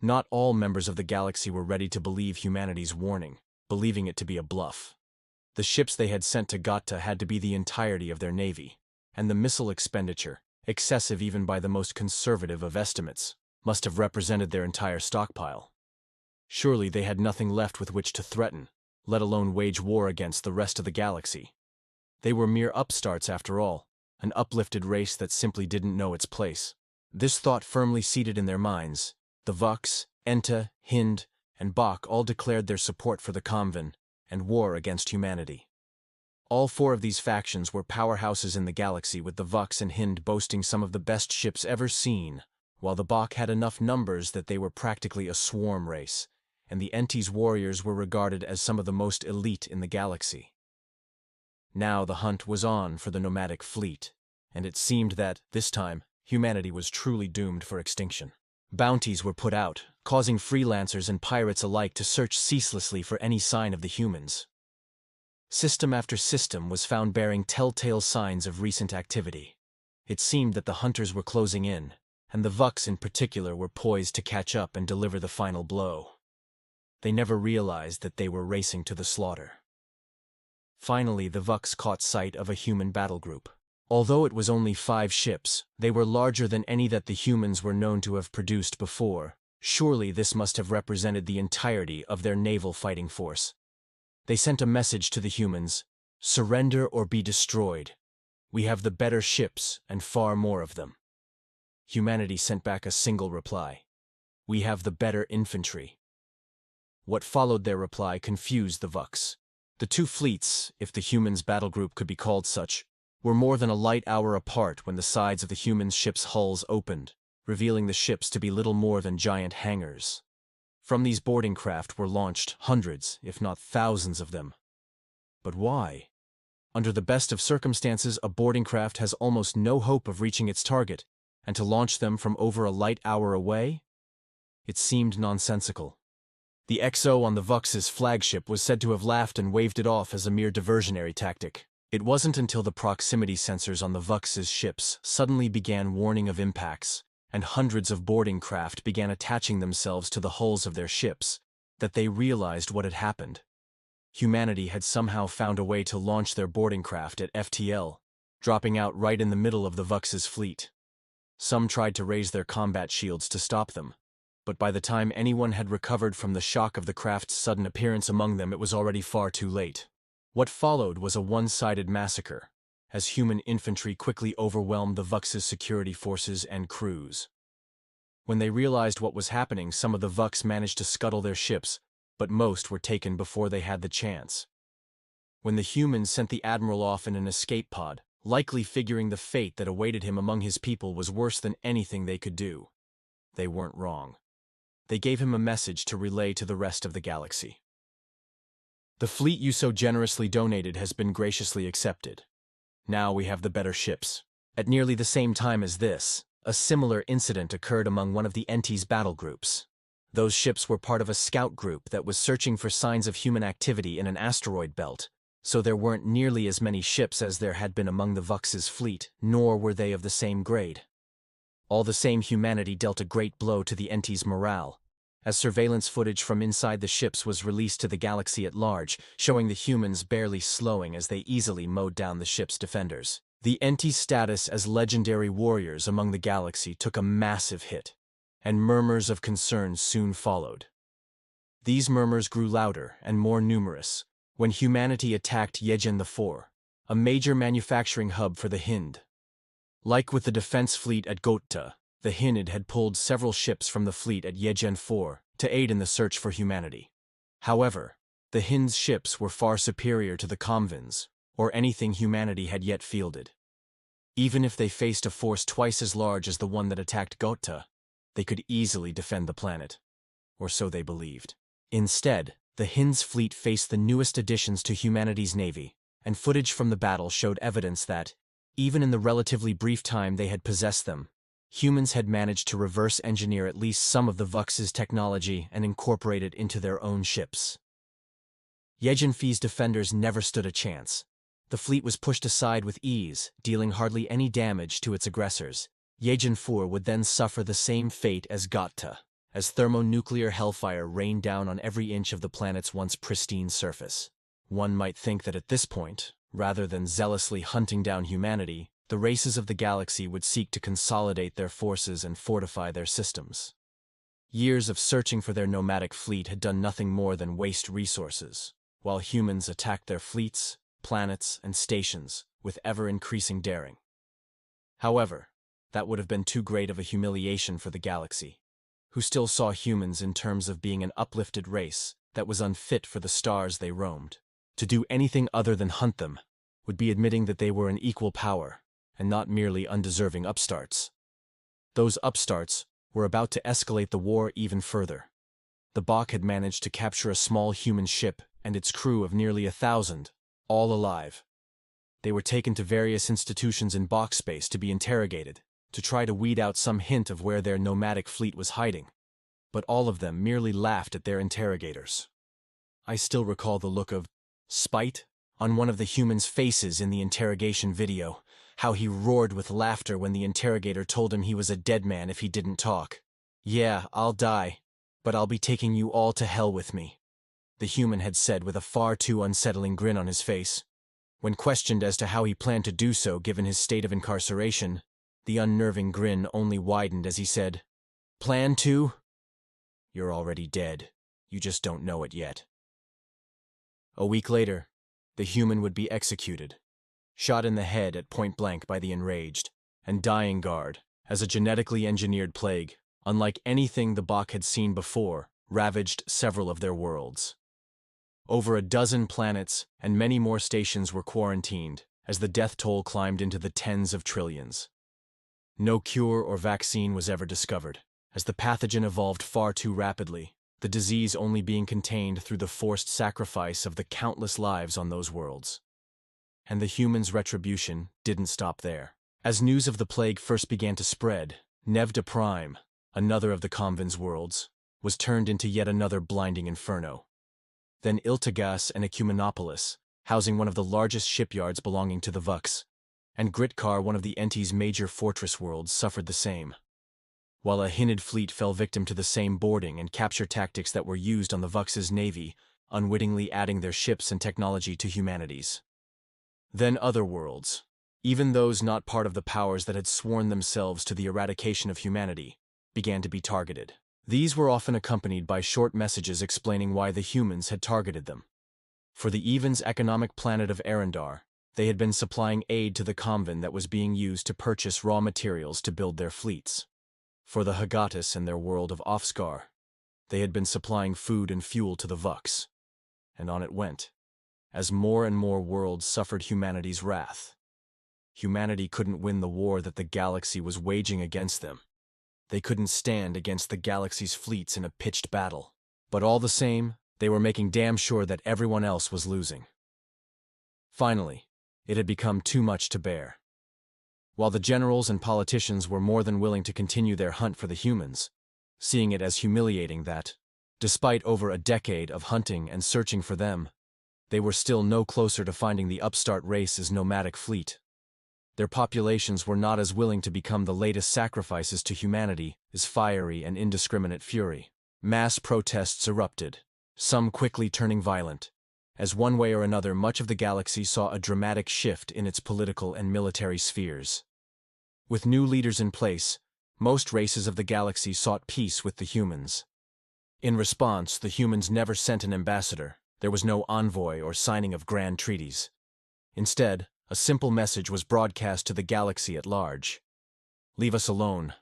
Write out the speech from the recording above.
Not all members of the galaxy were ready to believe humanity's warning, believing it to be a bluff. The ships they had sent to Gotta had to be the entirety of their navy, and the missile expenditure, excessive even by the most conservative of estimates, must have represented their entire stockpile. Surely they had nothing left with which to threaten, let alone wage war against the rest of the galaxy. They were mere upstarts after all, an uplifted race that simply didn't know its place. This thought firmly seated in their minds, the Vux, Ente, hin'd, and Bok all declared their support for the comvin and war against humanity. All four of these factions were powerhouses in the galaxy, with the Vux and hin'd boasting some of the best ships ever seen, while the Bok had enough numbers that they were practically a swarm race, and the ente's warriors were regarded as some of the most elite in the galaxy. Now the hunt was on for the nomadic fleet, and it seemed that, this time, humanity was truly doomed for extinction. Bounties were put out, causing freelancers and pirates alike to search ceaselessly for any sign of the humans. System after system was found bearing telltale signs of recent activity. It seemed that the hunters were closing in, and the Vux in particular were poised to catch up and deliver the final blow. They never realized that they were racing to the slaughter. Finally, the Vux caught sight of a human battle group. Although it was only 5 ships, they were larger than any that the humans were known to have produced before. Surely this must have represented the entirety of their naval fighting force. They sent a message to the humans: "Surrender or be destroyed. We have the better ships and far more of them." Humanity sent back a single reply: "We have the better infantry." What followed their reply confused the Vux. The two fleets, if the humans' battle group could be called such, were more than a light hour apart when the sides of the humans' ships' hulls opened, revealing the ships to be little more than giant hangars. From these boarding craft were launched hundreds, if not thousands of them. But why? Under the best of circumstances, a boarding craft has almost no hope of reaching its target, and to launch them from over a light hour away? It seemed nonsensical. The XO on the Vux's flagship was said to have laughed and waved it off as a mere diversionary tactic. It wasn't until the proximity sensors on the Vux's ships suddenly began warning of impacts, and hundreds of boarding craft began attaching themselves to the hulls of their ships, that they realized what had happened. Humanity had somehow found a way to launch their boarding craft at FTL, dropping out right in the middle of the Vux's fleet. Some tried to raise their combat shields to stop them, but by the time anyone had recovered from the shock of the craft's sudden appearance among them, it was already far too late. What followed was a one-sided massacre, as human infantry quickly overwhelmed the Vux's security forces and crews. When they realized what was happening, some of the Vux managed to scuttle their ships, but most were taken before they had the chance. When the humans sent the admiral off in an escape pod, likely figuring the fate that awaited him among his people was worse than anything they could do, they weren't wrong. They gave him a message to relay to the rest of the galaxy. "The fleet you so generously donated has been graciously accepted. Now we have the better ships." At nearly the same time as this, a similar incident occurred among one of the ente's battle groups. Those ships were part of a scout group that was searching for signs of human activity in an asteroid belt, so there weren't nearly as many ships as there had been among the Vux's fleet, nor were they of the same grade. All the same, humanity dealt a great blow to the ente's morale, as surveillance footage from inside the ships was released to the galaxy at large, showing the humans barely slowing as they easily mowed down the ship's defenders. The ente's status as legendary warriors among the galaxy took a massive hit, and murmurs of concern soon followed. These murmurs grew louder and more numerous when humanity attacked Yejen IV, a major manufacturing hub for the hin'd. Like with the defense fleet at Gotta, the hin'd had pulled several ships from the fleet at Yejen IV to aid in the search for humanity. However, the hin'd's ships were far superior to the comvin's, or anything humanity had yet fielded. Even if they faced a force twice as large as the one that attacked Gotta, they could easily defend the planet. Or so they believed. Instead, the hin'd's fleet faced the newest additions to humanity's navy, and footage from the battle showed evidence that, even in the relatively brief time they had possessed them, humans had managed to reverse engineer at least some of the Vux's technology and incorporate it into their own ships. Yejen V's defenders never stood a chance. The fleet was pushed aside with ease, dealing hardly any damage to its aggressors. Yejen IV would then suffer the same fate as Gotta, as thermonuclear hellfire rained down on every inch of the planet's once pristine surface. One might think that at this point, rather than zealously hunting down humanity, the races of the galaxy would seek to consolidate their forces and fortify their systems. Years of searching for their nomadic fleet had done nothing more than waste resources, while humans attacked their fleets, planets, and stations with ever-increasing daring. However, that would have been too great of a humiliation for the galaxy, who still saw humans in terms of being an uplifted race that was unfit for the stars they roamed. To do anything other than hunt them would be admitting that they were an equal power, and not merely undeserving upstarts. Those upstarts were about to escalate the war even further. The Bok had managed to capture a small human ship and its crew of nearly 1,000, all alive. They were taken to various institutions in Bok space to be interrogated, to try to weed out some hint of where their nomadic fleet was hiding, but all of them merely laughed at their interrogators. I still recall the look of spite on one of the humans' faces in the interrogation video, how he roared with laughter when the interrogator told him he was a dead man if he didn't talk. "Yeah, I'll die, but I'll be taking you all to hell with me," the human had said with a far too unsettling grin on his face. When questioned as to how he planned to do so given his state of incarceration, the unnerving grin only widened as he said, "Plan to? You're already dead. You just don't know it yet." A week later, the human would be executed, shot in the head at point blank by the enraged and dying guard, as a genetically engineered plague, unlike anything the Bok had seen before, ravaged several of their worlds. Over a dozen planets and many more stations were quarantined, as the death toll climbed into the tens of trillions. No cure or vaccine was ever discovered, as the pathogen evolved far too rapidly, the disease only being contained through the forced sacrifice of the countless lives on those worlds. And the humans' retribution didn't stop there. As news of the plague first began to spread, Nevda Prime, another of the comvin's worlds, was turned into yet another blinding inferno. Then Iltagas and Ecumenopolis, housing one of the largest shipyards belonging to the Vux, and Gritkar, one of the ente's major fortress worlds, suffered the same, while a hin'd fleet fell victim to the same boarding and capture tactics that were used on the Vux's navy, unwittingly adding their ships and technology to humanity's. Then other worlds, even those not part of the powers that had sworn themselves to the eradication of humanity, began to be targeted. These were often accompanied by short messages explaining why the humans had targeted them. For the Even's economic planet of Arendar, they had been supplying aid to the comvin that was being used to purchase raw materials to build their fleets. For the Hagatus and their world of Offskar, they had been supplying food and fuel to the Vux. And on it went, as more and more worlds suffered humanity's wrath. Humanity couldn't win the war that the galaxy was waging against them. They couldn't stand against the galaxy's fleets in a pitched battle. But all the same, they were making damn sure that everyone else was losing. Finally, it had become too much to bear. While the generals and politicians were more than willing to continue their hunt for the humans, seeing it as humiliating that, despite over a decade of hunting and searching for them, they were still no closer to finding the upstart race's nomadic fleet. Their populations were not as willing to become the latest sacrifices to humanity as fiery and indiscriminate fury. Mass protests erupted, some quickly turning violent, as one way or another much of the galaxy saw a dramatic shift in its political and military spheres. With new leaders in place, most races of the galaxy sought peace with the humans. In response, the humans never sent an ambassador. There was no envoy or signing of grand treaties. Instead, a simple message was broadcast to the galaxy at large. "Leave us alone.